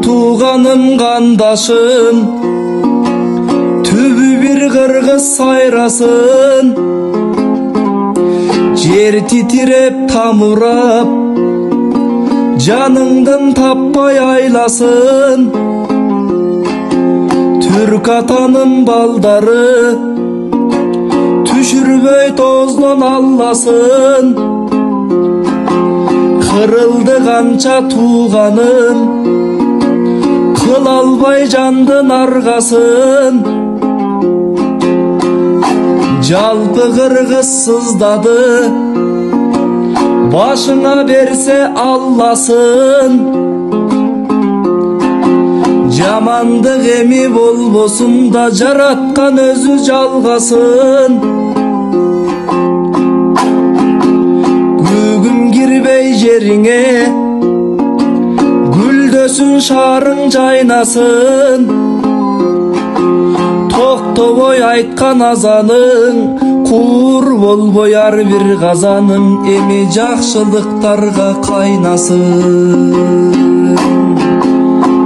Туғаным қандашым, түбі бір қырғыз сайрасын, жер титиреп тамурап, жаныңдын таппай айласын. Түрк атаның балдары түшірбөй тозлон алласын. Кырылды канча туғаным, кыл албай жандын аргасын. Жалпы кыргыз сыздады, башыңа берсе алласын. Жамандык эми болбосун да, жараткан өзү жалгасын. Күгүм кирбей жериңе, гүлдөсүн шаарың жайнасын. Токтобой айткан азаның, куур болбой ар бир казаның, эми жакшылыктарга кайнасын.